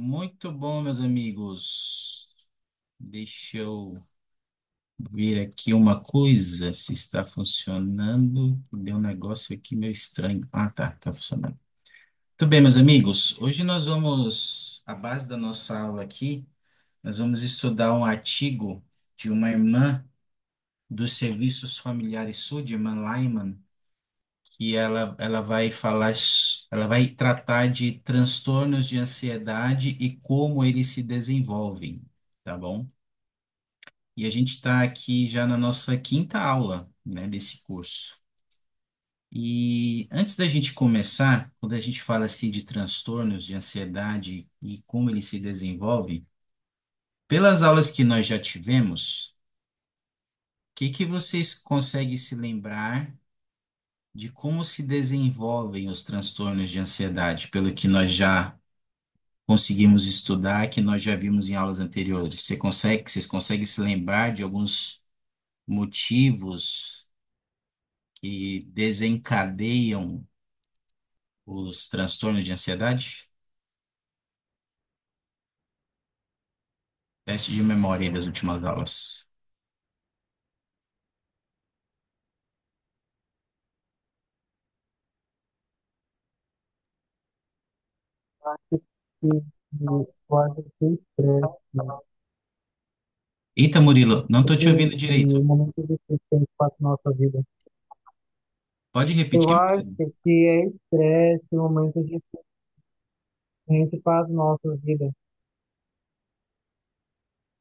Muito bom, meus amigos. Deixa eu ver aqui uma coisa, se está funcionando. Deu um negócio aqui meio estranho. Ah, tá funcionando. Muito bem, meus amigos. Hoje nós vamos, a base da nossa aula aqui, nós vamos estudar um artigo de uma irmã dos Serviços Familiares Sul, irmã Lyman, que ela vai falar, ela vai tratar de transtornos de ansiedade e como eles se desenvolvem, tá bom? E a gente está aqui já na nossa quinta aula, né, desse curso. E antes da gente começar, quando a gente fala assim de transtornos de ansiedade e como eles se desenvolvem, pelas aulas que nós já tivemos, o que que vocês conseguem se lembrar de como se desenvolvem os transtornos de ansiedade, pelo que nós já conseguimos estudar, que nós já vimos em aulas anteriores? Vocês conseguem se lembrar de alguns motivos que desencadeiam os transtornos de ansiedade? Teste de memória aí das últimas aulas. Acho que pode ser estresse, Eita, Murilo, não estou te ouvindo porque direito. o momento difícil que a gente passa na nossa vida. Pode Eu repetir, acho Murilo? que é estresse o momento difícil que a gente passa na nossa vida.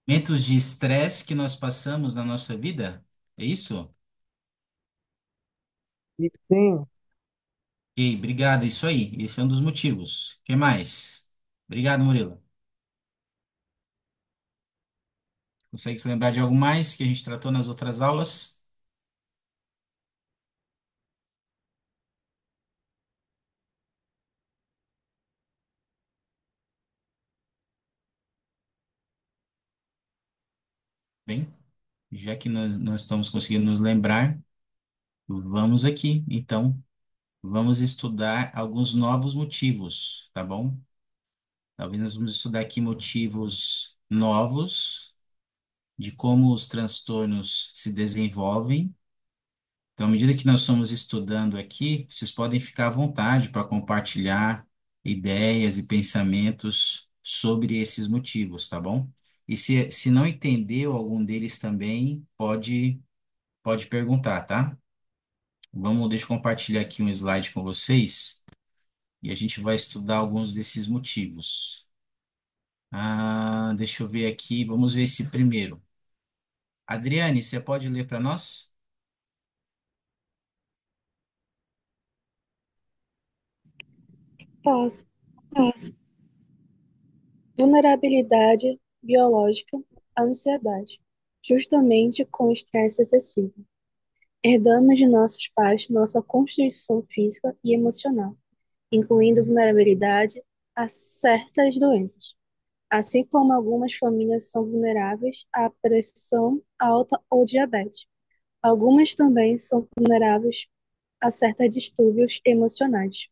Momentos de estresse que nós passamos na nossa vida? É isso? E sim, Ok, obrigado, é isso aí. Esse é um dos motivos. O que mais? Obrigado, Murilo. Consegue se lembrar de algo mais que a gente tratou nas outras aulas? Bem, já que nós estamos conseguindo nos lembrar, vamos aqui. Então, vamos estudar alguns novos motivos, tá bom? Talvez nós vamos estudar aqui motivos novos de como os transtornos se desenvolvem. Então, à medida que nós estamos estudando aqui, vocês podem ficar à vontade para compartilhar ideias e pensamentos sobre esses motivos, tá bom? E se não entendeu algum deles também, pode perguntar, tá? Deixa eu compartilhar aqui um slide com vocês e a gente vai estudar alguns desses motivos. Deixa eu ver aqui, vamos ver esse primeiro. Adriane, você pode ler para nós? Posso. Vulnerabilidade biológica, ansiedade, justamente com estresse excessivo. Herdamos de nossos pais nossa constituição física e emocional, incluindo vulnerabilidade a certas doenças, assim como algumas famílias são vulneráveis à pressão alta ou diabetes. Algumas também são vulneráveis a certos distúrbios emocionais.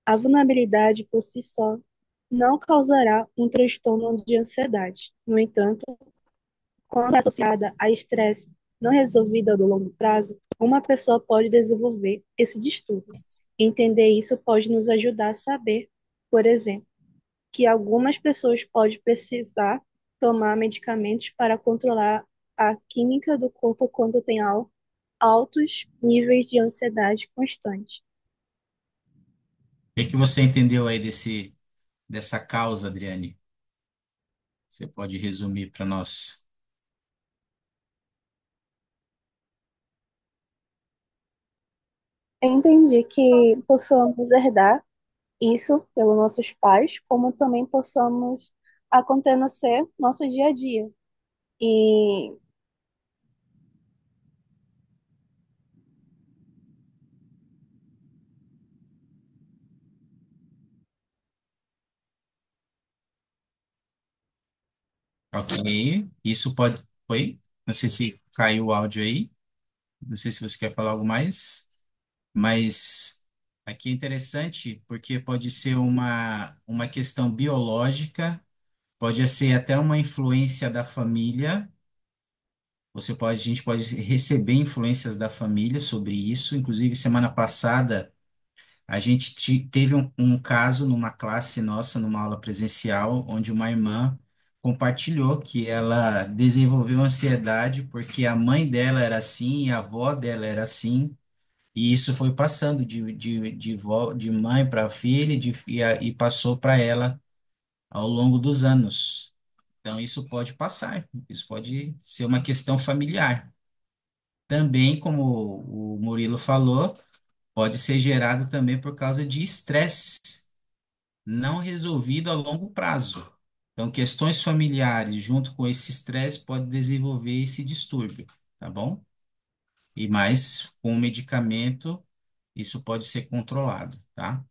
A vulnerabilidade por si só não causará um transtorno de ansiedade. No entanto, quando associada a estresse não resolvido a longo prazo, uma pessoa pode desenvolver esse distúrbio. Entender isso pode nos ajudar a saber, por exemplo, que algumas pessoas podem precisar tomar medicamentos para controlar a química do corpo quando tem altos níveis de ansiedade constante. O que que você entendeu aí dessa causa, Adriane? Você pode resumir para nós? Eu entendi que possamos herdar isso pelos nossos pais, como também possamos acontecer no nosso dia a dia. E Ok. Isso pode. Oi? Não sei se caiu o áudio aí. Não sei se você quer falar algo mais. Mas. Aqui é interessante porque pode ser uma questão biológica, pode ser até uma influência da família. A gente pode receber influências da família sobre isso. Inclusive, semana passada, a gente teve um caso numa classe nossa, numa aula presencial, onde uma irmã compartilhou que ela desenvolveu ansiedade porque a mãe dela era assim, a avó dela era assim, e isso foi passando de mãe para filha e passou para ela ao longo dos anos. Então, isso pode passar, isso pode ser uma questão familiar. Também, como o Murilo falou, pode ser gerado também por causa de estresse não resolvido a longo prazo. Então, questões familiares junto com esse estresse pode desenvolver esse distúrbio, tá bom? E mais, com o medicamento, isso pode ser controlado, tá?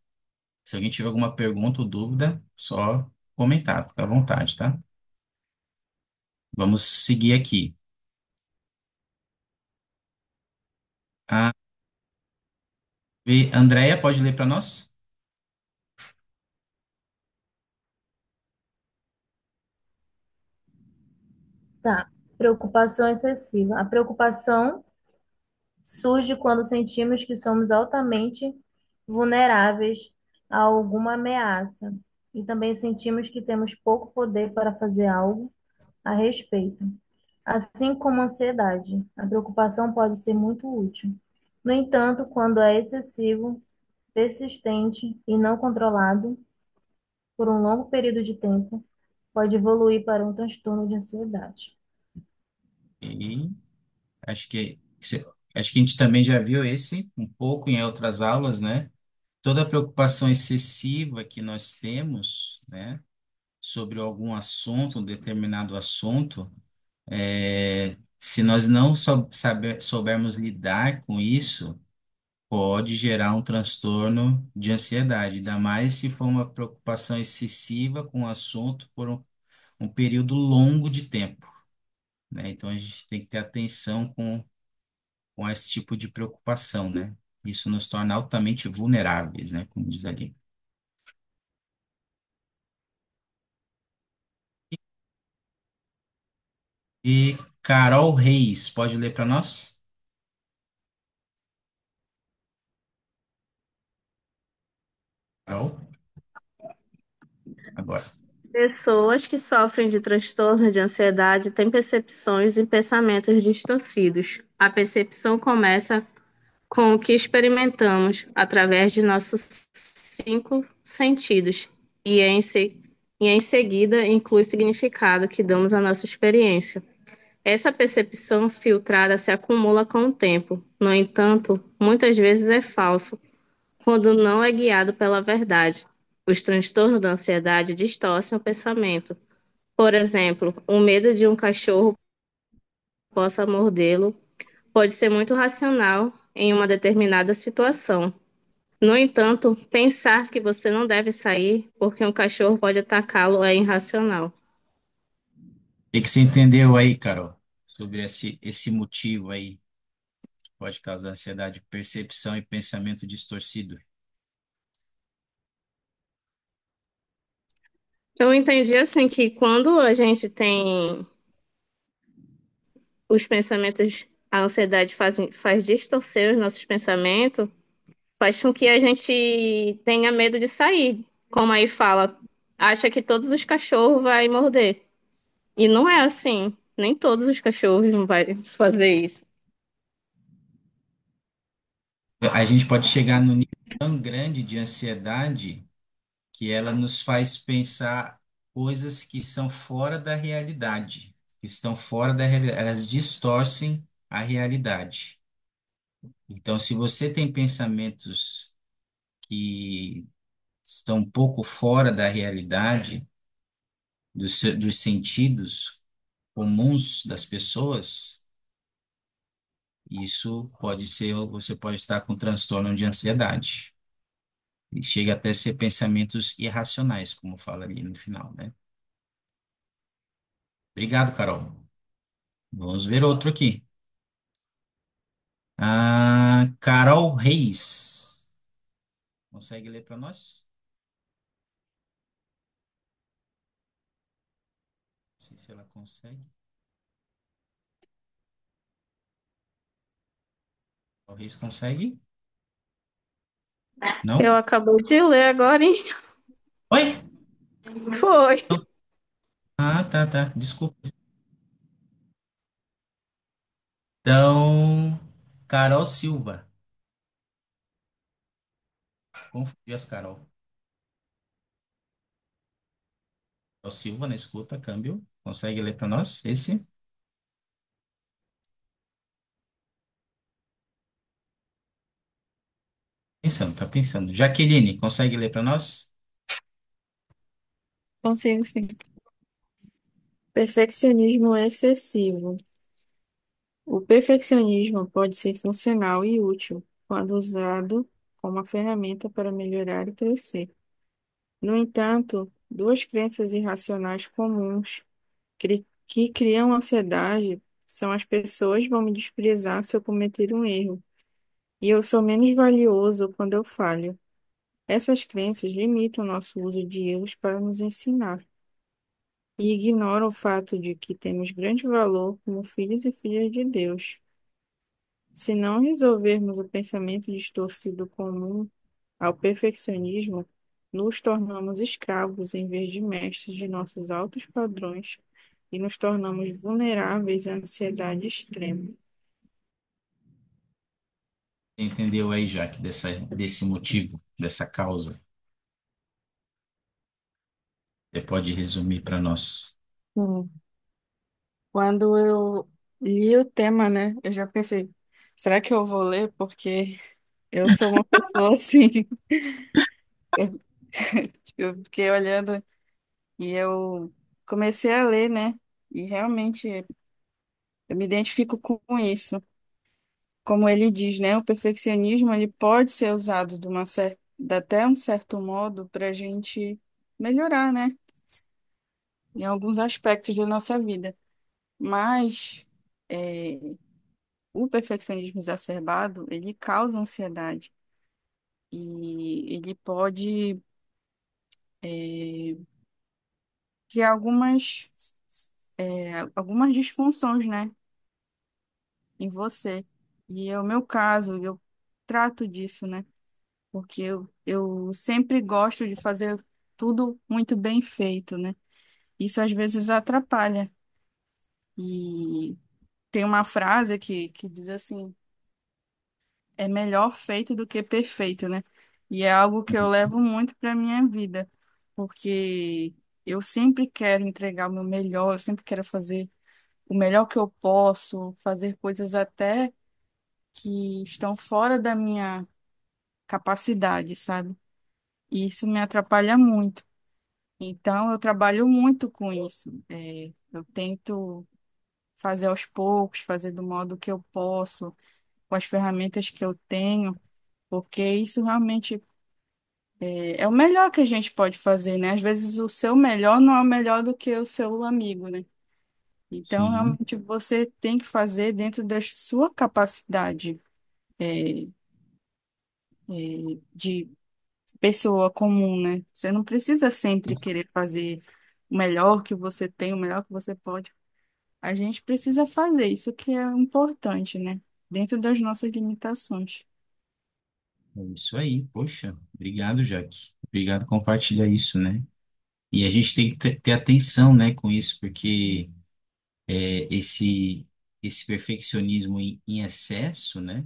Se alguém tiver alguma pergunta ou dúvida, só comentar, fica à vontade, tá? Vamos seguir aqui. A Andrea, pode ler para nós? Tá. Preocupação excessiva. A preocupação surge quando sentimos que somos altamente vulneráveis a alguma ameaça e também sentimos que temos pouco poder para fazer algo a respeito. Assim como a ansiedade, a preocupação pode ser muito útil. No entanto, quando é excessivo, persistente e não controlado por um longo período de tempo, pode evoluir para um transtorno de ansiedade. E acho acho que a gente também já viu esse um pouco em outras aulas, né? Toda preocupação excessiva que nós temos, né, sobre algum assunto, um determinado assunto, se nós não soubermos lidar com isso, pode gerar um transtorno de ansiedade, ainda mais se for uma preocupação excessiva com o assunto por um período longo de tempo, né? Então a gente tem que ter atenção com esse tipo de preocupação, né? Isso nos torna altamente vulneráveis, né? Como diz ali. E Carol Reis, pode ler para nós? Carol, agora. Pessoas que sofrem de transtorno de ansiedade têm percepções e pensamentos distorcidos. A percepção começa com o que experimentamos através de nossos cinco sentidos e em seguida inclui o significado que damos à nossa experiência. Essa percepção filtrada se acumula com o tempo. No entanto, muitas vezes é falso quando não é guiado pela verdade. Os transtornos da ansiedade distorcem o pensamento. Por exemplo, o medo de um cachorro possa mordê-lo pode ser muito racional em uma determinada situação. No entanto, pensar que você não deve sair porque um cachorro pode atacá-lo é irracional. O que você entendeu aí, Carol, sobre esse motivo aí que pode causar ansiedade, percepção e pensamento distorcido? Eu entendi assim que quando a gente tem os pensamentos, a ansiedade faz distorcer os nossos pensamentos, faz com que a gente tenha medo de sair. Como aí fala, acha que todos os cachorros vai morder. E não é assim. Nem todos os cachorros vão fazer isso. A gente pode chegar no nível tão grande de ansiedade que ela nos faz pensar coisas que são fora da realidade, que estão fora da realidade, elas distorcem a realidade. Então, se você tem pensamentos que estão um pouco fora da realidade, dos sentidos comuns das pessoas, isso pode ser, você pode estar com transtorno de ansiedade. E chega até a ser pensamentos irracionais, como fala ali no final, né? Obrigado, Carol. Vamos ver outro aqui. Carol Reis. Consegue ler para nós? Não sei se ela consegue. Talvez consegue? Não? Eu acabei de ler agora, hein? Oi? Foi. Ah, tá, tá. Desculpa. Então, Carol Silva. Confundi as Carol. Carol Silva, na escuta, câmbio. Consegue ler para nós? Esse? Pensando, tá pensando. Jaqueline, consegue ler para nós? Consigo sim. Perfeccionismo excessivo. O perfeccionismo pode ser funcional e útil quando usado como uma ferramenta para melhorar e crescer. No entanto, duas crenças irracionais comuns que criam ansiedade são: as pessoas vão me desprezar se eu cometer um erro, e eu sou menos valioso quando eu falho. Essas crenças limitam nosso uso de erros para nos ensinar e ignoram o fato de que temos grande valor como filhos e filhas de Deus. Se não resolvermos o pensamento distorcido comum ao perfeccionismo, nos tornamos escravos em vez de mestres de nossos altos padrões e nos tornamos vulneráveis à ansiedade extrema. Entendeu aí, Jaque, desse motivo, dessa causa? Você pode resumir para nós? Hum. Quando eu li o tema, né, eu já pensei, será que eu vou ler? Porque eu sou uma pessoa assim. Eu, eu fiquei olhando e eu comecei a ler, né? E realmente eu me identifico com isso. Como ele diz, né? O perfeccionismo ele pode ser usado de uma certa, de até um certo modo para a gente melhorar, né? Em alguns aspectos da nossa vida. Mas é, o perfeccionismo exacerbado, ele causa ansiedade e ele pode é, criar algumas disfunções, né, em você. E é o meu caso, eu trato disso, né? Porque eu sempre gosto de fazer tudo muito bem feito, né? Isso às vezes atrapalha. E tem uma frase que diz assim: é melhor feito do que perfeito, né? E é algo que eu levo muito para minha vida, porque eu sempre quero entregar o meu melhor, eu sempre quero fazer o melhor que eu posso, fazer coisas até que estão fora da minha capacidade, sabe? E isso me atrapalha muito. Então, eu trabalho muito com isso. Eu tento fazer aos poucos, fazer do modo que eu posso, com as ferramentas que eu tenho, porque isso realmente é o melhor que a gente pode fazer, né? Às vezes o seu melhor não é o melhor do que o seu amigo, né? Então, Sim, realmente, você tem que fazer dentro da sua capacidade, é, de pessoa comum, né? Você não precisa sempre querer fazer o melhor que você tem, o melhor que você pode. A gente precisa fazer isso que é importante, né? Dentro das nossas limitações. é isso aí. Poxa, obrigado, Jaque. Obrigado por compartilhar isso, né? E a gente tem que ter atenção, né, com isso, porque esse perfeccionismo em excesso, né,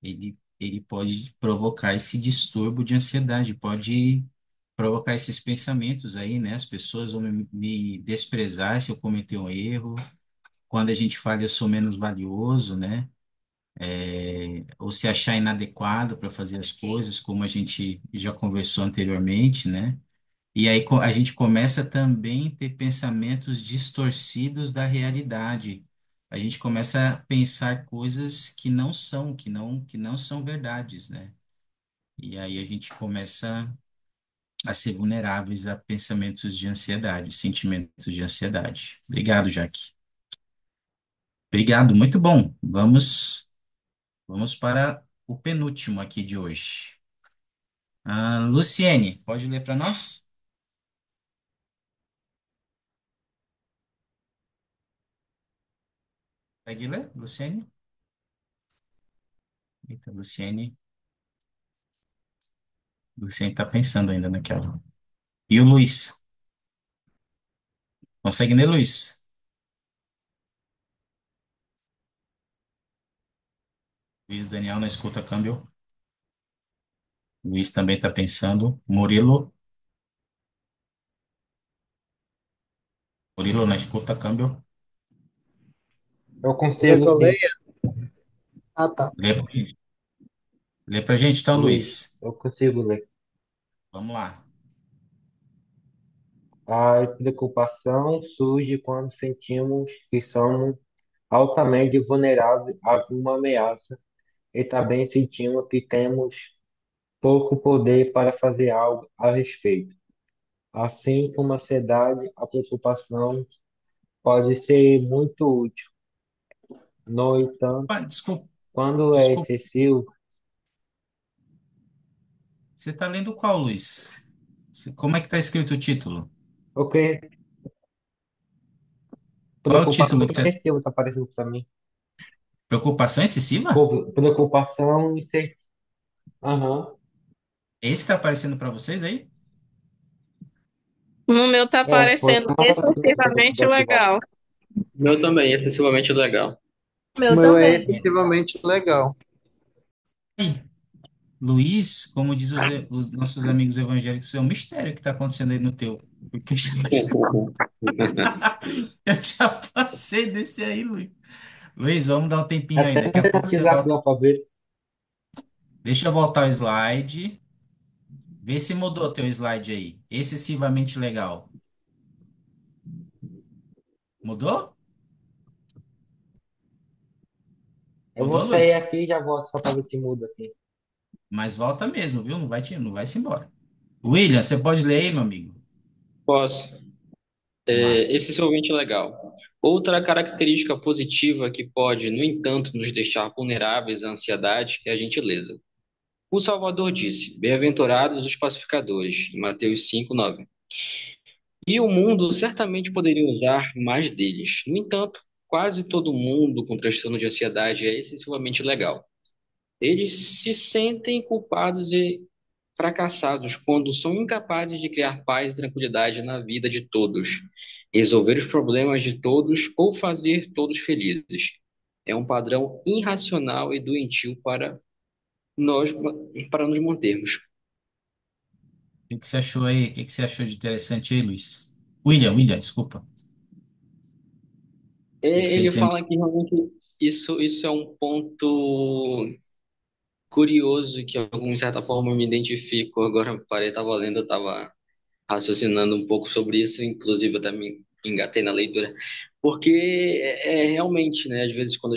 ele pode provocar esse distúrbio de ansiedade, pode provocar esses pensamentos aí, né? As pessoas vão me desprezar se eu cometer um erro. Quando a gente fala eu sou menos valioso, né? Ou se achar inadequado para fazer as coisas, como a gente já conversou anteriormente, né? E aí a gente começa também a ter pensamentos distorcidos da realidade. A gente começa a pensar coisas que não são verdades, né? E aí a gente começa a ser vulneráveis a pensamentos de ansiedade, sentimentos de ansiedade. Obrigado, Jaque. Obrigado, muito bom. Vamos para o penúltimo aqui de hoje. Luciene, pode ler para nós? Consegue ler, Luciene? Eita, Luciene tá pensando ainda naquela. E o Luiz? Consegue ler, Luiz? Luiz Daniel na escuta, câmbio. Luiz também está pensando. Murilo na escuta, câmbio. Eu Quer consigo que eu sim. leia? Ah, tá. Lê, lê pra gente então, Luiz, Luiz. eu consigo ler. Vamos lá. A preocupação surge quando sentimos que somos altamente vulneráveis a alguma ameaça e também sentimos que temos pouco poder para fazer algo a respeito. Assim como a ansiedade, a preocupação pode ser muito útil. No entanto, Desculpa, quando é desculpa. excessivo, Você está lendo qual, Luiz? Como é que está escrito o título? o que Qual é o preocupação título que você... excessiva está aparecendo para mim. Preocupação excessiva? Preocupação excessiva. Aham. Esse está aparecendo para vocês aí? No meu tá Foi parecendo como excessivamente desativado. legal. Meu também, excessivamente legal. O O meu meu é também. efetivamente legal. Aí, Luiz, como diz os nossos amigos evangélicos, é um mistério que está acontecendo aí no teu. Porque eu já passei desse aí, Luiz. Luiz, vamos dar um tempinho aí. Até Daqui a pouco você volta. pesquisar para ver. Deixa eu voltar o slide. Vê se mudou teu slide aí. Excessivamente legal. Mudou? Eu vou Mudou, sair Luiz? aqui e já volto só para ver se muda aqui. Mas volta mesmo, viu? Não vai se embora. William, você pode ler aí, meu amigo? Posso. Vamos lá. Excessivamente legal. Outra característica positiva que pode, no entanto, nos deixar vulneráveis à ansiedade é a gentileza. O Salvador disse: Bem-aventurados os pacificadores, em Mateus 5:9. E o mundo certamente poderia usar mais deles. No entanto, quase todo mundo com transtorno de ansiedade é excessivamente legal. Eles se sentem culpados e fracassados quando são incapazes de criar paz e tranquilidade na vida de todos, resolver os problemas de todos ou fazer todos felizes. É um padrão irracional e doentio nós, para nos mantermos. O que você achou aí? O que você achou de interessante aí, Luiz? William, desculpa. O que você Ele entende? fala que realmente isso é um ponto curioso que, de certa forma, eu me identifico. Agora, parei, estava lendo, eu estava raciocinando um pouco sobre isso, inclusive eu até me engatei na leitura, porque realmente, né, às vezes quando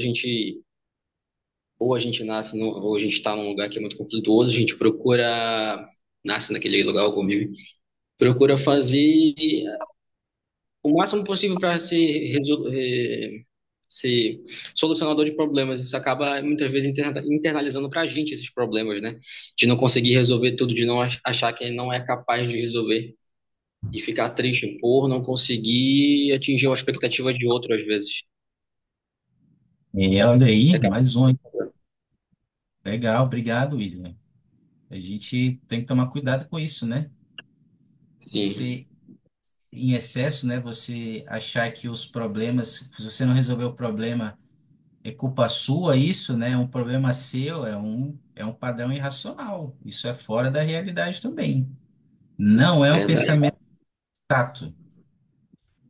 ou a gente nasce, ou a gente está num lugar que é muito conflituoso, a gente procura, nasce naquele lugar, ou convive, procura fazer o máximo possível para ser solucionador de problemas. Isso acaba muitas vezes internalizando para a gente esses problemas, né? De não conseguir resolver tudo, de não achar que não é capaz de resolver e ficar triste por não conseguir atingir uma expectativa de outro às vezes. Olha aí, Legal. mais um. Legal, obrigado, William. A gente tem que tomar cuidado com isso, né? Sim, Você, em excesso, né? Você achar que os problemas, se você não resolver o problema, é culpa sua, isso, né? É um problema seu, é um padrão irracional. Isso é fora da realidade também. Não é um verdade. pensamento tato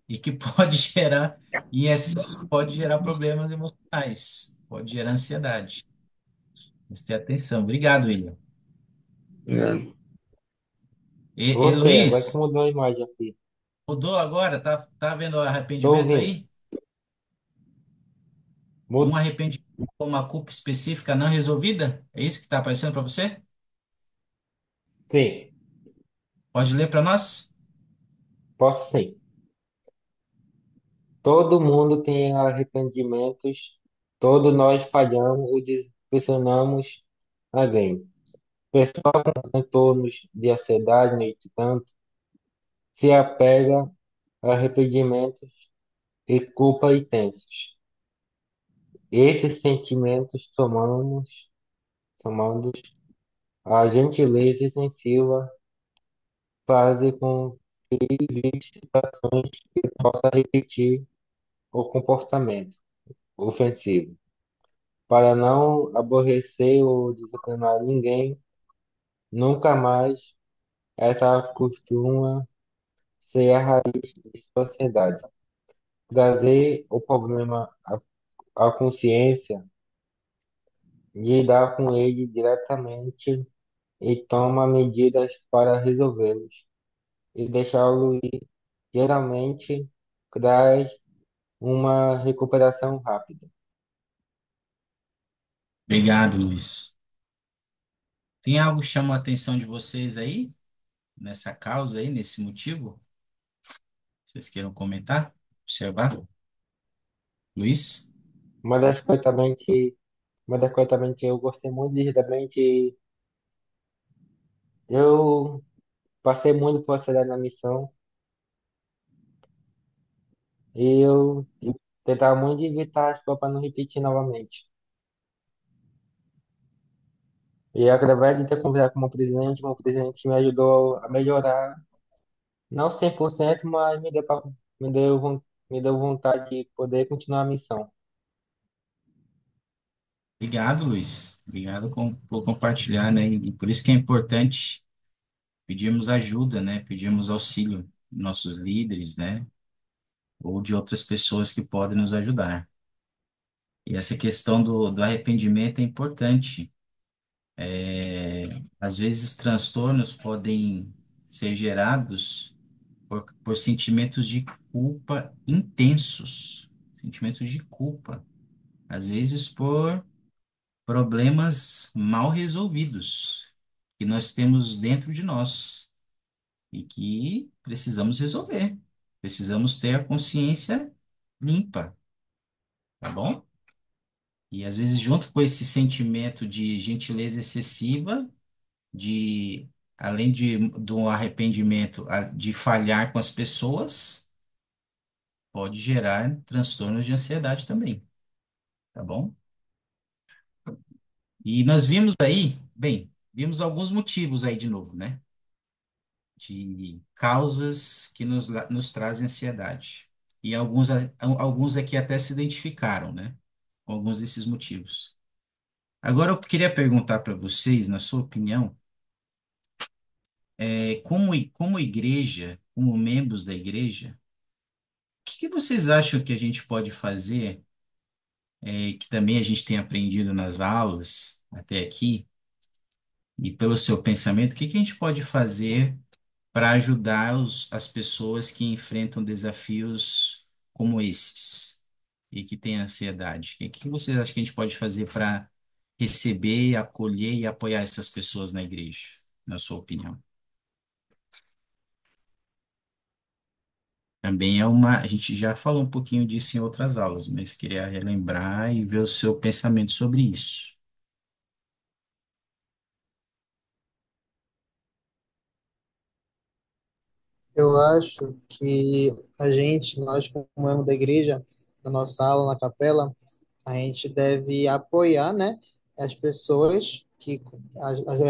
e que pode gerar, em excesso, pode gerar problemas emocionais, pode gerar ansiedade. Vamos ter atenção. Obrigado, William. É. Luiz, Voltei, agora que mudou a imagem aqui. mudou agora? Tá vendo o Tô arrependimento ouvindo. aí? Um Mu- arrependimento com uma culpa específica não resolvida? É isso que está aparecendo para você? Sim, Pode ler para nós? posso sim. Todo mundo tem arrependimentos, todos nós falhamos ou decepcionamos alguém. Pessoa com transtornos de ansiedade, no entanto, se apega a arrependimentos e culpa intensos. Esses sentimentos tomando a gentileza extensiva fazem com que possa repetir o comportamento ofensivo. Para não aborrecer ou desanimar ninguém, nunca mais essa costuma ser a raiz de sua ansiedade. Trazer o problema à consciência, lidar com ele diretamente e toma medidas para resolvê-los e deixá-lo ir, geralmente traz uma recuperação rápida. Obrigado, Luiz. Tem algo que chama a atenção de vocês aí, nessa causa aí, nesse motivo? Vocês queiram comentar? Observar? Luiz? Uma das coisas também que, uma das coisas também que eu gostei muito de também que eu passei muito por acelerar na missão e eu tentava muito evitar as coisas para não repetir novamente. E através de ter conversado com o presidente me ajudou a melhorar, não 100%, mas me deu, me deu vontade de poder continuar a missão. Obrigado, Luiz. Obrigado por compartilhar, né? E por isso que é importante pedirmos ajuda, né? Pedirmos auxílio de nossos líderes, né? Ou de outras pessoas que podem nos ajudar. E essa questão do arrependimento é importante. Às vezes, transtornos podem ser gerados por sentimentos de culpa intensos, sentimentos de culpa, às vezes por problemas mal resolvidos que nós temos dentro de nós e que precisamos resolver. Precisamos ter a consciência limpa, tá bom? E às vezes, junto com esse sentimento de gentileza excessiva, de além do arrependimento, de falhar com as pessoas, pode gerar transtornos de ansiedade também, tá bom? E nós vimos aí, bem, vimos alguns motivos aí de novo, né? De causas que nos trazem ansiedade. E alguns aqui até se identificaram, né? Com alguns desses motivos. Agora eu queria perguntar para vocês, na sua opinião, como igreja, como membros da igreja, o que vocês acham que a gente pode fazer, que também a gente tem aprendido nas aulas até aqui, e pelo seu pensamento, o que a gente pode fazer para ajudar as pessoas que enfrentam desafios como esses e que têm ansiedade? O que vocês acham que a gente pode fazer para receber, acolher e apoiar essas pessoas na igreja, na sua opinião? Também a gente já falou um pouquinho disso em outras aulas, mas queria relembrar e ver o seu pensamento sobre isso. Eu acho que nós como membro da igreja, na nossa aula, na capela, a gente deve apoiar, né, as pessoas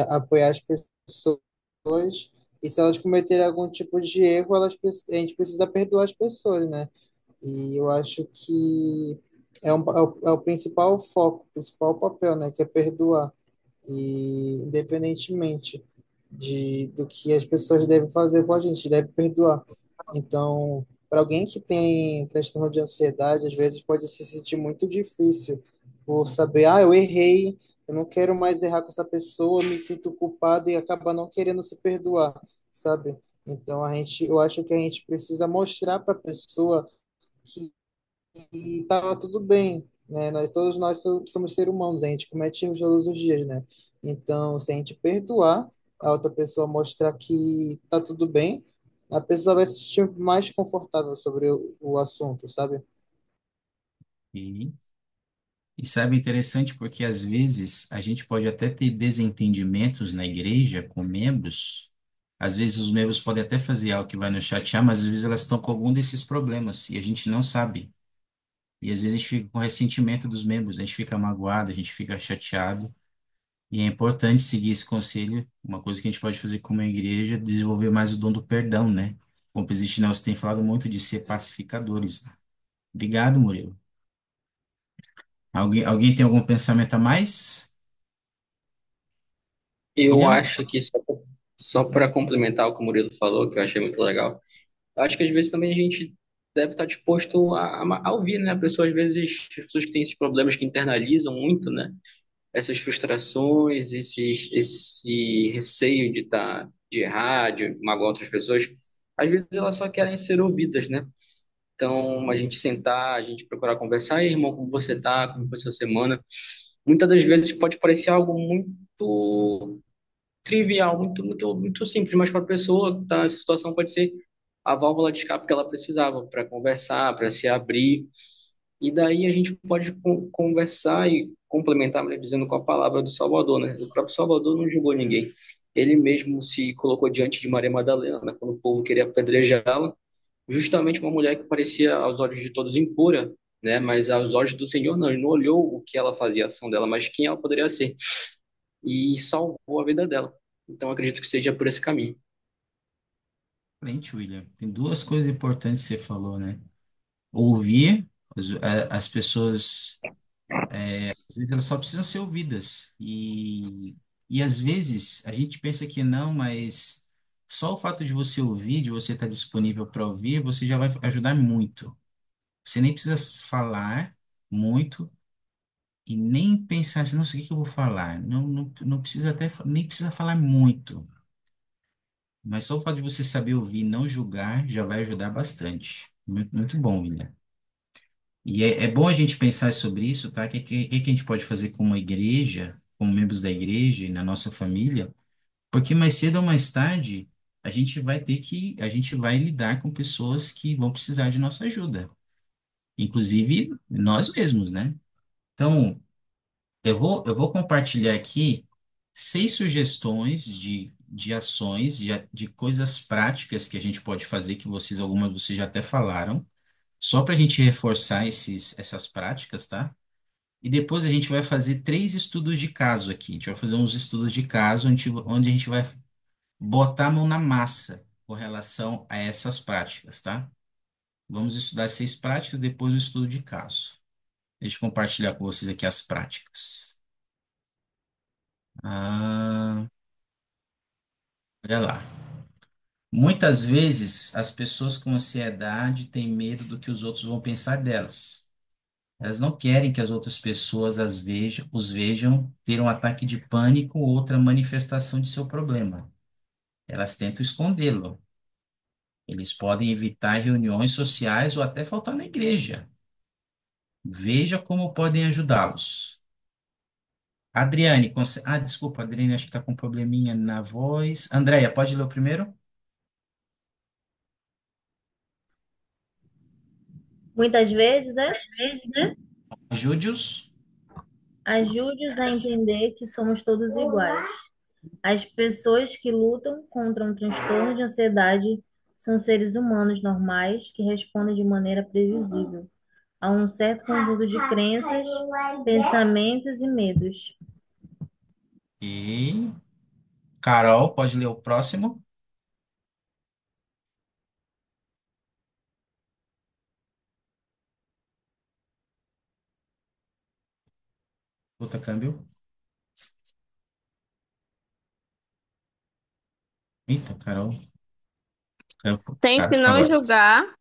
apoiar as pessoas e se elas cometerem algum tipo de erro, a gente precisa perdoar as pessoas, né? E eu acho que é o principal foco, o principal papel, né, que é perdoar. E independentemente do que as pessoas devem fazer com a gente, deve perdoar. Então, para alguém que tem transtorno de ansiedade, às vezes pode se sentir muito difícil por saber, eu errei, eu não quero mais errar com essa pessoa, eu me sinto culpado e acaba não querendo se perdoar, sabe? Então, eu acho que a gente precisa mostrar para a pessoa que e tava tudo bem, né? Todos nós somos seres humanos, a gente comete erros todos os dias, né? Então, se a gente perdoar a outra pessoa, mostrar que tá tudo bem, a pessoa vai se sentir mais confortável sobre o assunto, sabe? E, E sabe, interessante porque às vezes a gente pode até ter desentendimentos na igreja com membros. Às vezes os membros podem até fazer algo que vai nos chatear, mas às vezes elas estão com algum desses problemas e a gente não sabe. E às vezes a gente fica com ressentimento dos membros, a gente fica magoado, a gente fica chateado. E é importante seguir esse conselho. Uma coisa que a gente pode fazer como igreja é desenvolver mais o dom do perdão, né? Como o presidente Nelson tem falado muito de ser pacificadores, né? Obrigado, Murilo. Alguém tem algum pensamento a mais? Eu William? acho que só para complementar o que o Murilo falou, que eu achei muito legal, eu acho que às vezes também a gente deve estar disposto a ouvir, né? A pessoa, às vezes, as pessoas que têm esses problemas que internalizam muito, né? Essas frustrações, esse receio de errar, de magoar outras pessoas, às vezes elas só querem ser ouvidas, né? Então, a gente sentar, a gente procurar conversar, "Ei, irmão, como você tá? Como foi sua semana?" Muitas das vezes pode parecer algo muito trivial, muito simples, mas para a pessoa que está nessa situação pode ser a válvula de escape que ela precisava para conversar, para se abrir. E daí a gente pode conversar e complementar, melhor dizendo, com a palavra do Salvador, né? O próprio Salvador não julgou ninguém. Ele mesmo se colocou diante de Maria Madalena, né? Quando o povo queria apedrejá-la, justamente uma mulher que parecia aos olhos de todos impura, né? Mas aos olhos do Senhor não, ele não olhou o que ela fazia, a ação dela, mas quem ela poderia ser, e salvou a vida dela. Então acredito que seja por esse caminho. Excelente, William. Tem duas coisas importantes que você falou, né? Ouvir as pessoas, às vezes elas só precisam ser ouvidas. E às vezes a gente pensa que não, mas só o fato de você ouvir, de você estar disponível para ouvir, você já vai ajudar muito. Você nem precisa falar muito e nem pensar assim, nossa, o que que eu vou falar? Não precisa nem precisa falar muito. Mas só o fato de você saber ouvir e não julgar já vai ajudar bastante. Muito, muito bom, William. E é bom a gente pensar sobre isso, tá? Que a gente pode fazer como igreja, como membros da igreja e na nossa família, porque mais cedo ou mais tarde a gente vai lidar com pessoas que vão precisar de nossa ajuda, inclusive nós mesmos, né? Então, eu vou compartilhar aqui 6 sugestões de ações, de coisas práticas que a gente pode fazer, que algumas vocês já até falaram, só para a gente reforçar essas práticas, tá? E depois a gente vai fazer 3 estudos de caso aqui. A gente vai fazer uns estudos de caso onde a gente vai botar a mão na massa com relação a essas práticas, tá? Vamos estudar 6 práticas, depois o estudo de caso. Deixa eu compartilhar com vocês aqui as práticas. Ah, olha lá. Muitas vezes as pessoas com ansiedade têm medo do que os outros vão pensar delas. Elas não querem que as outras pessoas os vejam ter um ataque de pânico ou outra manifestação de seu problema. Elas tentam escondê-lo. Eles podem evitar reuniões sociais ou até faltar na igreja. Veja como podem ajudá-los. Adriane, desculpa, Adriane, acho que está com um probleminha na voz. Andréia, pode ler o primeiro? Muitas vezes, Ajude-os. ajude-os a entender que somos todos iguais. As pessoas que lutam contra um transtorno de ansiedade são seres humanos normais que respondem de maneira previsível a um certo conjunto de crenças, pensamentos e medos. E Carol, pode ler o próximo? Puta, câmbio. Eita, Carol. Tente não Agora, julgar.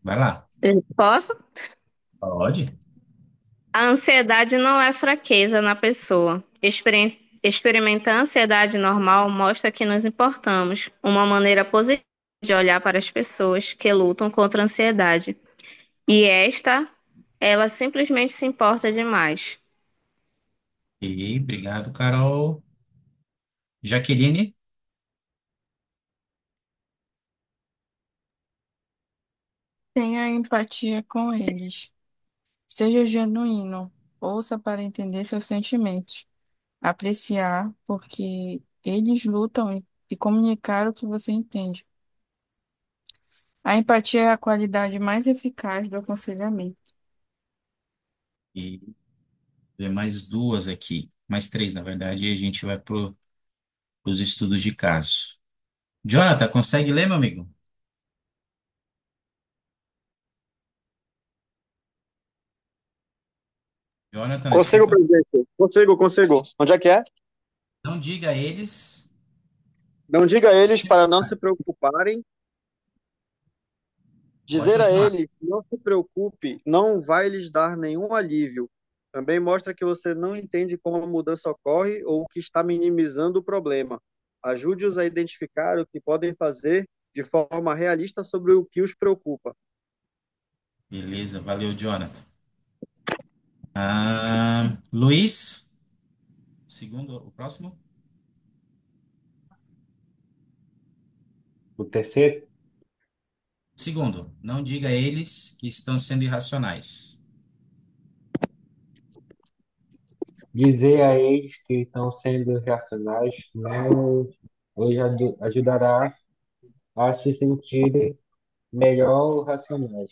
vai lá. Posso? Pode. A ansiedade não é fraqueza na pessoa. Experimentar a ansiedade normal mostra que nos importamos, uma maneira positiva de olhar para as pessoas que lutam contra a ansiedade. E ela simplesmente se importa demais. E obrigado, Carol. Jaqueline? Tenha empatia com eles. Seja genuíno, ouça para entender seus sentimentos, apreciar porque eles lutam e comunicar o que você entende. A empatia é a qualidade mais eficaz do aconselhamento. E tem mais duas aqui, mais três, na verdade, e a gente vai para os estudos de caso. Jonathan, consegue ler, meu amigo? Jonathan, Consigo, escuta. presidente. Consigo, consigo. Onde é que é? Não diga a eles. Não diga a eles para não se preocuparem. Pode Dizer a continuar. eles, não se preocupe, não vai lhes dar nenhum alívio. Também mostra que você não entende como a mudança ocorre ou que está minimizando o problema. Ajude-os a identificar o que podem fazer de forma realista sobre o que os preocupa. Beleza, valeu, Jonathan. Luiz, segundo, o próximo. O terceiro, Segundo, não diga a eles que estão sendo irracionais. dizer a eles que estão sendo racionais não os ajudará a se sentirem melhor racionais.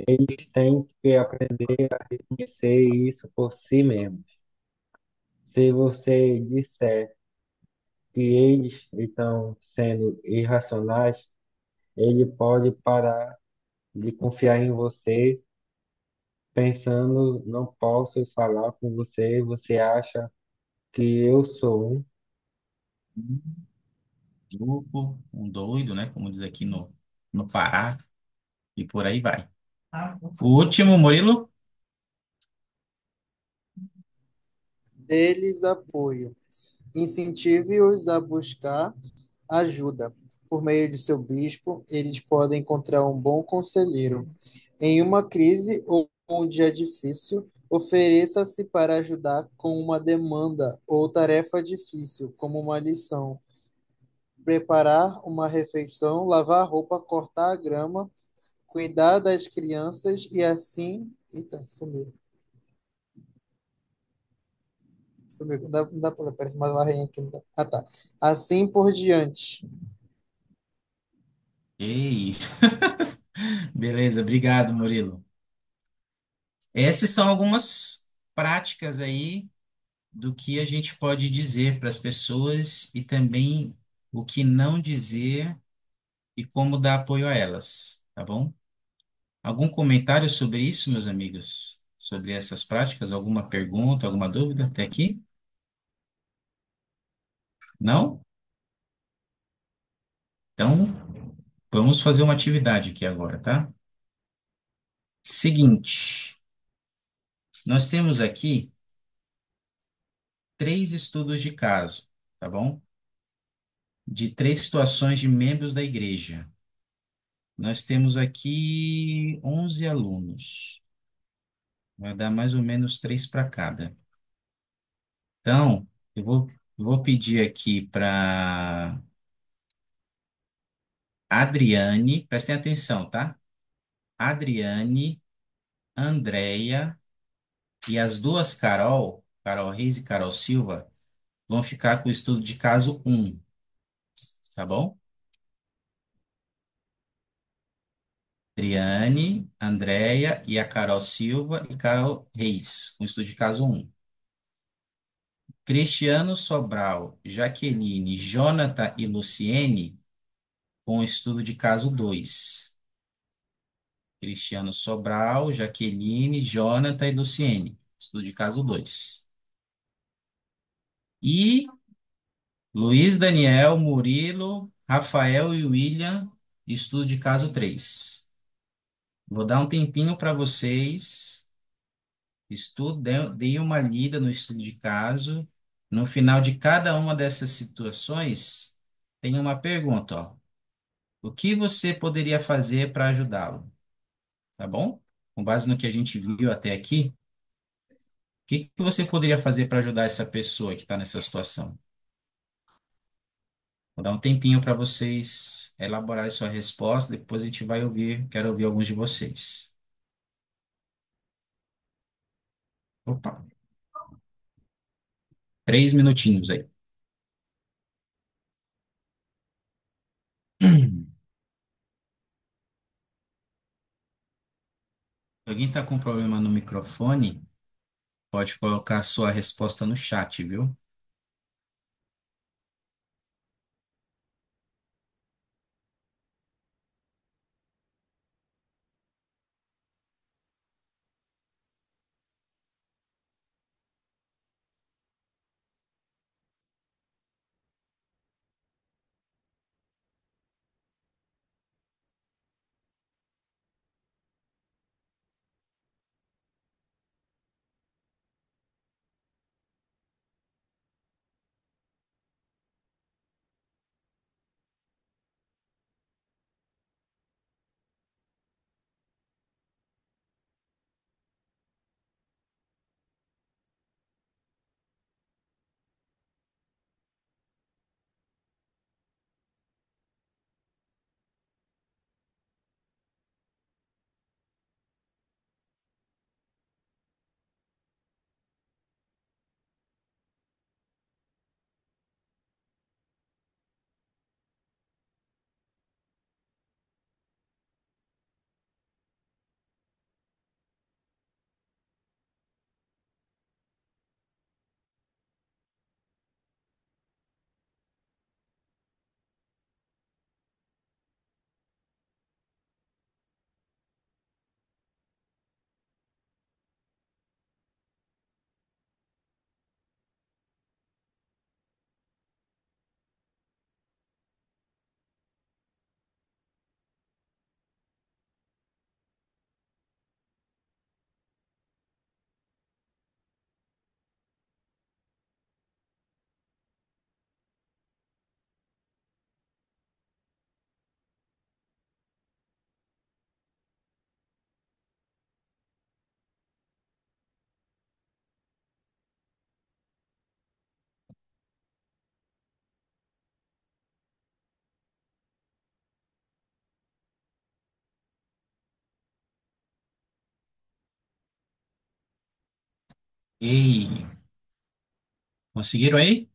Eles têm que aprender a reconhecer isso por si mesmos. Se você disser que eles estão sendo irracionais, ele pode parar de confiar em você, pensando, não posso falar com você, você acha que eu sou um. Grupo, um doido, né? Como diz aqui no Pará, e por aí vai. O último, Murilo. Deles apoio. Incentive-os a buscar ajuda. Por meio de seu bispo, eles podem encontrar um bom conselheiro. Em uma crise ou um dia difícil, ofereça-se para ajudar com uma demanda ou tarefa difícil, como uma lição, preparar uma refeição, lavar roupa, cortar a grama, cuidar das crianças e assim. Eita, sumiu. Sumiu. Não dá para ler, parece mais uma rainha aqui. Não dá. Ah, tá. Assim por diante. Ei, beleza, obrigado, Murilo. Essas são algumas práticas aí do que a gente pode dizer para as pessoas e também o que não dizer e como dar apoio a elas, tá bom? Algum comentário sobre isso, meus amigos? Sobre essas práticas? Alguma pergunta, alguma dúvida até aqui? Não? Então, vamos fazer uma atividade aqui agora, tá? Seguinte, nós temos aqui três estudos de caso, tá bom? De três situações de membros da igreja. Nós temos aqui 11 alunos. Vai dar mais ou menos três para cada. Então, eu vou pedir aqui para Adriane, prestem atenção, tá? Adriane, Andréia e as duas Carol, Carol Reis e Carol Silva, vão ficar com o estudo de caso um, tá bom? Adriane, Andréia e a Carol Silva e Carol Reis, com o estudo de caso um. Cristiano Sobral, Jaqueline, Jonathan e Luciene, com o estudo de caso 2. Cristiano Sobral, Jaqueline, Jonathan e Luciene, estudo de caso 2. E Luiz Daniel, Murilo, Rafael e William, estudo de caso 3. Vou dar um tempinho para vocês, deem uma lida no estudo de caso. No final de cada uma dessas situações, tem uma pergunta, ó. O que você poderia fazer para ajudá-lo? Tá bom? Com base no que a gente viu até aqui, o que que você poderia fazer para ajudar essa pessoa que está nessa situação? Vou dar um tempinho para vocês elaborarem sua resposta, depois a gente vai ouvir, quero ouvir alguns de vocês. Opa, 3 minutinhos aí. Se alguém está com problema no microfone, pode colocar a sua resposta no chat, viu? Ei, conseguiram aí?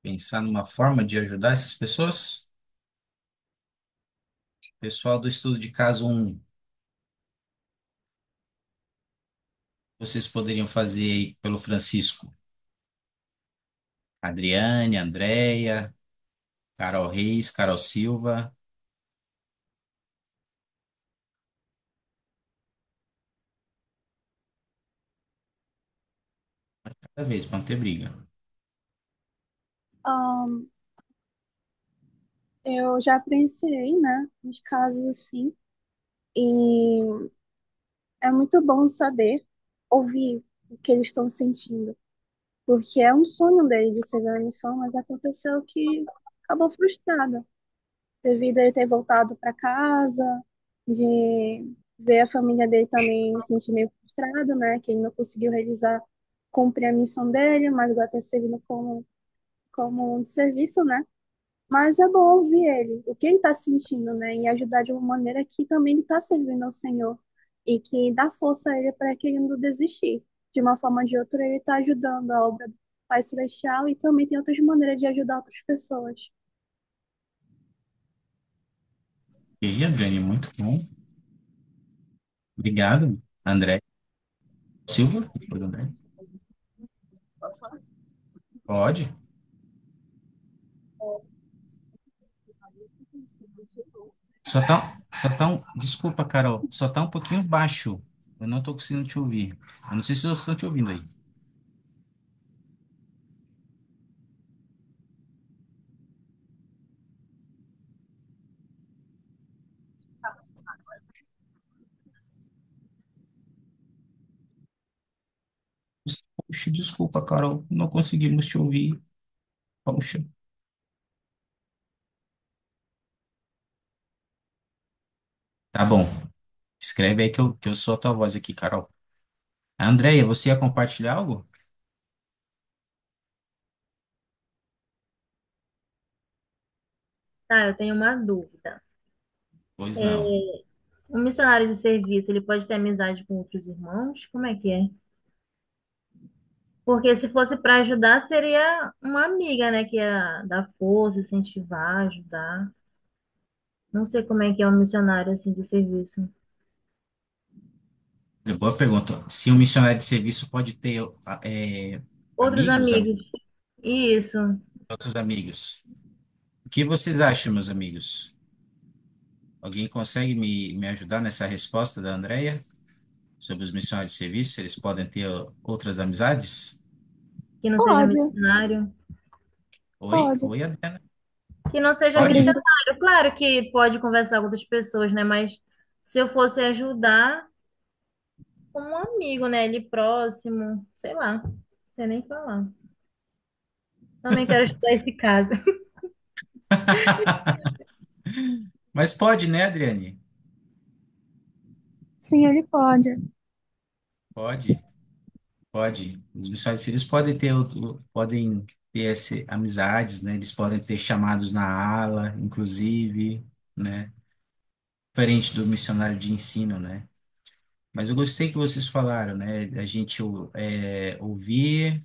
Pensar numa forma de ajudar essas pessoas? Pessoal do estudo de caso 1, vocês poderiam fazer aí pelo Francisco? Adriane, Andréia, Carol Reis, Carol Silva. Cada vez, para não ter briga. Ahn, eu já presenciei, né, uns casos assim, e é muito bom saber, ouvir o que eles estão sentindo, porque é um sonho dele de ser a missão, mas aconteceu que acabou frustrada, devido a ele ter voltado para casa, de ver a família dele também se sentir meio frustrado, né, que ele não conseguiu realizar, cumprir a missão dele, mas agora está servindo como um serviço, né? Mas é bom ouvir ele, o que ele está sentindo, né? E ajudar de uma maneira que também ele está servindo ao Senhor e que dá força a ele para que ele não desistir. De uma forma ou de outra, ele está ajudando a obra do Pai Celestial e também tem outras maneiras de ajudar outras pessoas. E aí, Adriane, muito bom. Obrigado, André Silva. Depois André. Pode. Desculpa, Carol, só tá um pouquinho baixo. Eu não tô conseguindo te ouvir. Eu não sei se vocês estão te ouvindo aí. Poxa, desculpa, Carol, não conseguimos te ouvir. Poxa. Tá bom. Escreve aí que eu sou a tua voz aqui, Carol. Andréia, você ia compartilhar algo? Tá, eu tenho uma dúvida. Pois não. É, Um missionário de serviço, ele pode ter amizade com outros irmãos? Como é que é? Porque se fosse para ajudar, seria uma amiga, né? Que ia dar força, incentivar, ajudar. Não sei como é que é um missionário assim de serviço. Boa pergunta. Se um missionário de serviço pode ter Outros amigos, amigos. Isso. outros amigos. O que vocês acham, meus amigos? Alguém consegue me ajudar nessa resposta da Andrea sobre os missionários de serviço? Eles podem ter outras amizades? Que não seja Pode, missionário. Oi? pode. Oi, Adriana. Que não seja Pode? Acredito. missionário. Claro que pode conversar com outras pessoas, né? Mas se eu fosse ajudar como um amigo, né? Ele próximo, sei lá. Não sei nem falar. Também quero estudar esse caso. Mas pode, né, Adriane? Sim, ele pode. Pode, pode. Os missionários de serviço podem ter, podem ter amizades, né? Eles podem ter chamados na ala, inclusive, né? Diferente do missionário de ensino, né? Mas eu gostei que vocês falaram, né? A gente ouvir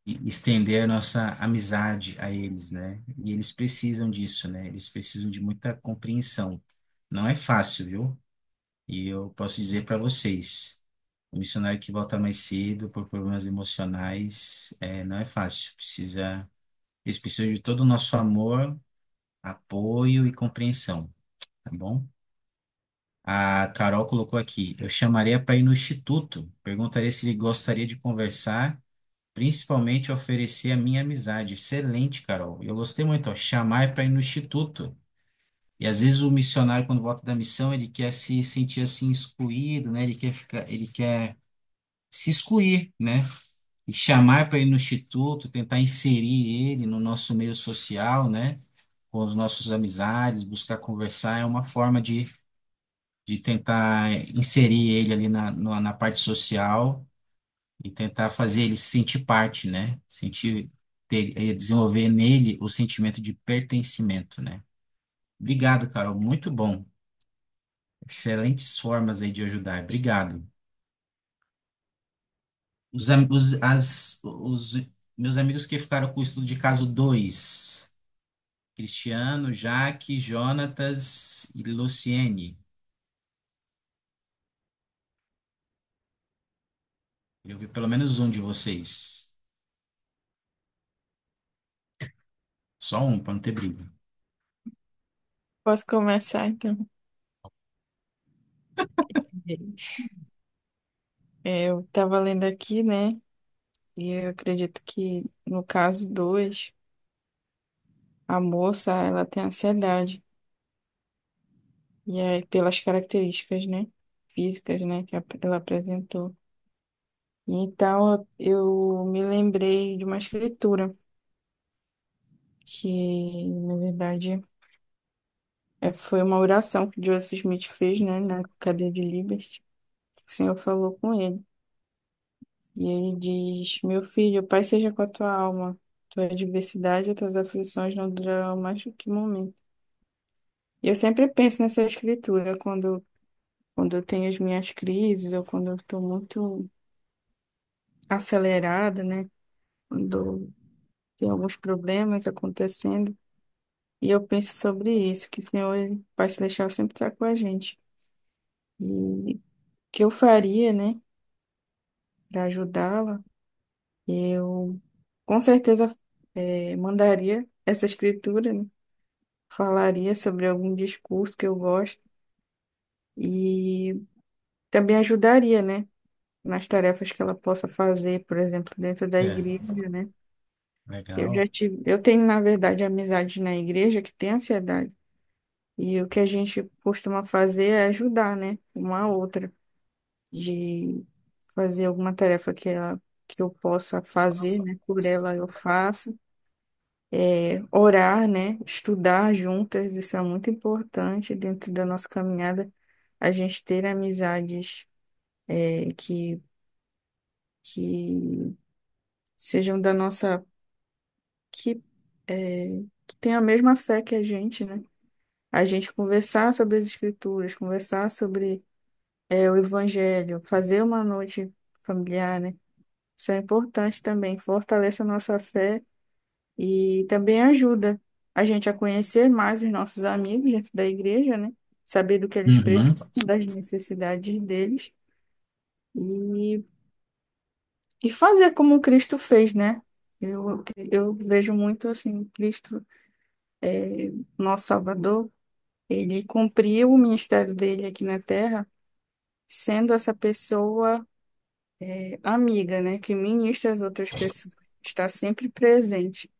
e estender a nossa amizade a eles, né? E eles precisam disso, né? Eles precisam de muita compreensão. Não é fácil, viu? E eu posso dizer para vocês, o missionário que volta mais cedo por problemas emocionais, não é fácil. Eles precisam de todo o nosso amor, apoio e compreensão, tá bom? A Carol colocou aqui, eu chamaria para ir no instituto, perguntaria se ele gostaria de conversar, principalmente oferecer a minha amizade. Excelente, Carol. Eu gostei muito, ó, chamar para ir no instituto. E às vezes o missionário, quando volta da missão, ele quer se sentir assim excluído, né? Ele quer se excluir, né? E chamar para ir no instituto, tentar inserir ele no nosso meio social, né? Com os nossos amizades, buscar conversar, é uma forma de tentar inserir ele ali na parte social e tentar fazer ele se sentir parte, né? Desenvolver nele o sentimento de pertencimento, né? Obrigado, Carol, muito bom. Excelentes formas aí de ajudar. Obrigado. Os meus amigos que ficaram com o estudo de caso 2, Cristiano, Jaque, Jonatas e Luciene. Eu vi pelo menos um de vocês. Só um, para não ter briga. Posso começar, então? Eu estava lendo aqui, né? E eu acredito que no caso 2 a moça, ela tem ansiedade. E é pelas características, né? Físicas, né? Que ela apresentou. Então, eu me lembrei de uma escritura que, na verdade, foi uma oração que Joseph Smith fez, né? Na cadeia de Liberty. O Senhor falou com ele. E ele diz: Meu filho, Pai seja com a tua alma. Tua adversidade e tuas aflições não durarão mais do que um momento. E eu sempre penso nessa escritura quando eu tenho as minhas crises ou quando eu estou muito acelerada, né? Quando tem alguns problemas acontecendo. E eu penso sobre isso, que o Senhor, ele, Pai Celestial, sempre está com a gente. E o que eu faria, né, para ajudá-la, eu com certeza mandaria essa escritura, né? Falaria sobre algum discurso que eu gosto e também ajudaria, né, nas tarefas que ela possa fazer, por exemplo, dentro da É, igreja, né? legal. Eu tenho, na verdade, amizades na igreja que têm ansiedade. E o que a gente costuma fazer é ajudar, né, uma a outra, de fazer alguma tarefa que eu possa fazer, né, por ela eu faço. Orar, né, estudar juntas, isso é muito importante dentro da nossa caminhada, a gente ter amizades que que sejam da nossa, que, que tenham a mesma fé que a gente, né? a gente conversar sobre as escrituras, conversar sobre o evangelho, fazer uma noite familiar, né? Isso é importante também, fortalece a nossa fé e também ajuda a gente a conhecer mais os nossos amigos dentro da igreja, né? Saber do que eles Uhum. precisam, das necessidades deles e, e fazer como Cristo fez, né? Eu vejo muito assim, Cristo, nosso Salvador, ele cumpriu o ministério dele aqui na Terra, sendo essa pessoa amiga, né? Que ministra as outras pessoas, está sempre presente.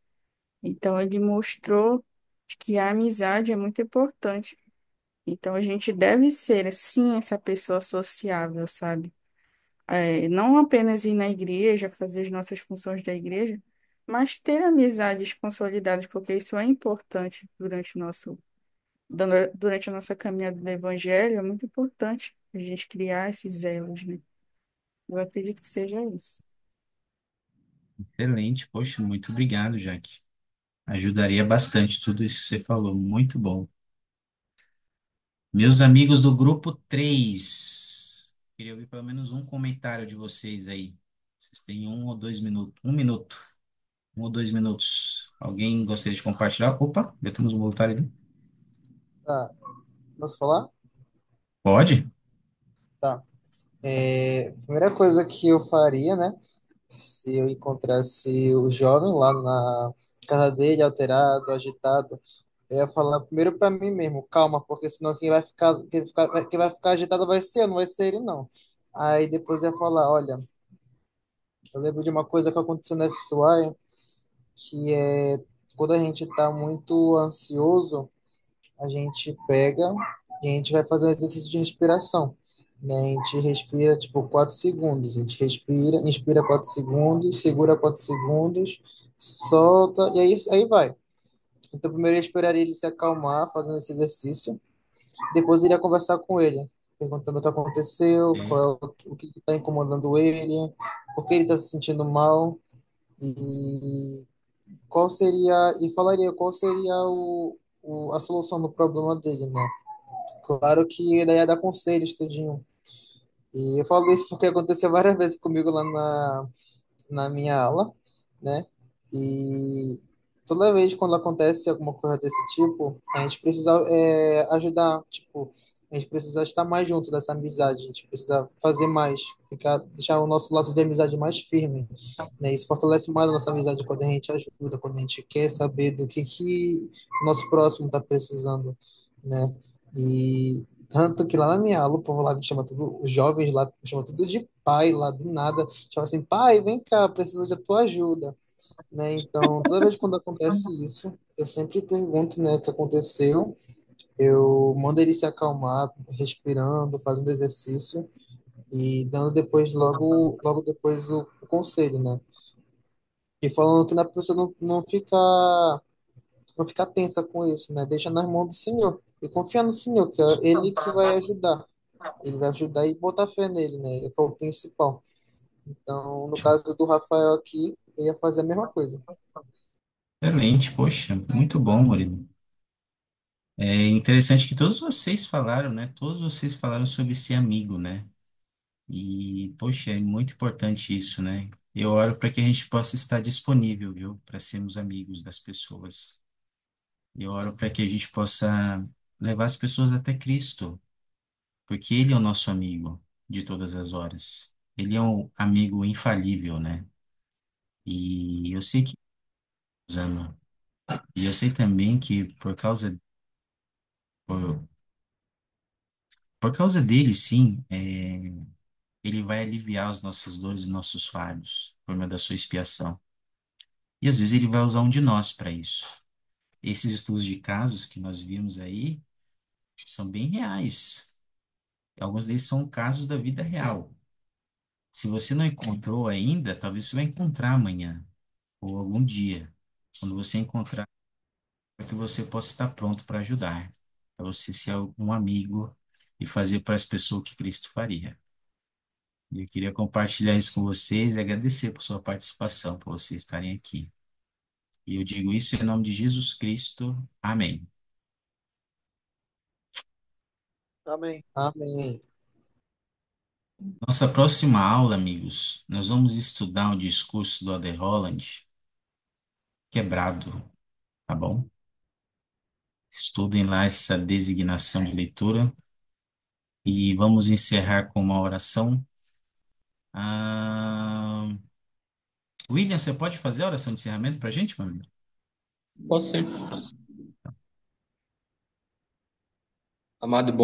Então, ele mostrou que a amizade é muito importante. Então, a gente deve ser, sim, essa pessoa sociável, sabe? Não apenas ir na igreja, fazer as nossas funções da igreja, mas ter amizades consolidadas, porque isso é importante durante a nossa caminhada do evangelho, é muito importante a gente criar esses elos, né? Eu acredito que seja isso. Excelente, poxa, muito obrigado, Jaque. Ajudaria bastante tudo isso que você falou, muito bom. Meus amigos do grupo 3, queria ouvir pelo menos um comentário de vocês aí. Vocês têm 1 ou 2 minutos. 1 minuto, 1 ou 2 minutos. Alguém gostaria de compartilhar? Opa, já temos um voluntário ali. Tá, posso falar? Pode? Tá. Primeira coisa que eu faria, né? Se eu encontrasse o jovem lá na casa dele, alterado, agitado, eu ia falar primeiro para mim mesmo, calma, porque senão quem vai ficar agitado vai ser eu, não vai ser ele, não. Aí depois eu ia falar, olha, eu lembro de uma coisa que aconteceu na FSUAI, que é quando a gente está muito ansioso, a gente pega e a gente vai fazer um exercício de respiração. Né? A gente respira tipo 4 segundos. A gente respira, inspira 4 segundos, segura 4 segundos, solta, e aí vai. Então, primeiro eu esperaria ele se acalmar fazendo esse exercício. Depois eu iria conversar com ele, perguntando o que aconteceu, o que está incomodando ele, por que ele está se sentindo mal e e falaria qual seria a solução do problema dele, né? Claro que ele ia dar conselhos, tudinho. E eu falo isso porque aconteceu várias vezes comigo lá na minha aula, né? E toda vez quando acontece alguma coisa desse tipo, a gente precisa ajudar, tipo, a gente precisa estar mais junto dessa amizade, a gente precisa fazer mais, deixar o nosso laço de amizade mais firme, né? Isso fortalece mais a nossa amizade quando a gente ajuda, quando a gente quer saber do que o nosso próximo está precisando, né? E tanto que lá na minha aula, o povo lá me chama tudo, os jovens lá me chamam tudo de pai lá do nada. Chama assim, pai, vem cá, preciso de tua ajuda, né? Então, toda vez quando acontece isso, eu sempre pergunto, né, o que aconteceu. Eu mando ele se acalmar, respirando, fazendo exercício e dando depois, logo depois o conselho, né? E falando que na pessoa não ficar tensa com isso, né? Deixa nas mãos do Senhor e confia no Senhor, que é Ele que vai ajudar. Ele vai ajudar e botar fé nele, né? Que é o principal. Então, no caso do Rafael aqui, eu ia fazer a mesma coisa. Excelente, poxa, muito bom, Murilo. É interessante que todos vocês falaram, né? Todos vocês falaram sobre ser amigo, né? E, poxa, é muito importante isso, né? Eu oro para que a gente possa estar disponível, viu? Para sermos amigos das pessoas. Eu oro para que a gente possa levar as pessoas até Cristo, porque Ele é o nosso amigo de todas as horas. Ele é um amigo infalível, né? E eu sei que nos ama. E eu sei também que por, por causa dele, sim, ele vai aliviar as nossas dores e nossos fardos por meio da sua expiação. E às vezes ele vai usar um de nós para isso. Esses estudos de casos que nós vimos aí são bem reais. Alguns deles são casos da vida real. Se você não encontrou ainda, talvez você vai encontrar amanhã ou algum dia. Quando você encontrar, para que você possa estar pronto para ajudar, para você ser um amigo e fazer para as pessoas o que Cristo faria. E eu queria compartilhar isso com vocês e agradecer por sua participação, por vocês estarem aqui. E eu digo isso em nome de Jesus Cristo. Amém. Amém. Amém. Nossa próxima aula, amigos, nós vamos estudar um discurso do Ade Holland quebrado, tá bom? Estudem lá essa designação de leitura e vamos encerrar com uma oração. Ah, William, você pode fazer a oração de encerramento para a gente, mano? Posso ser. Amado e bom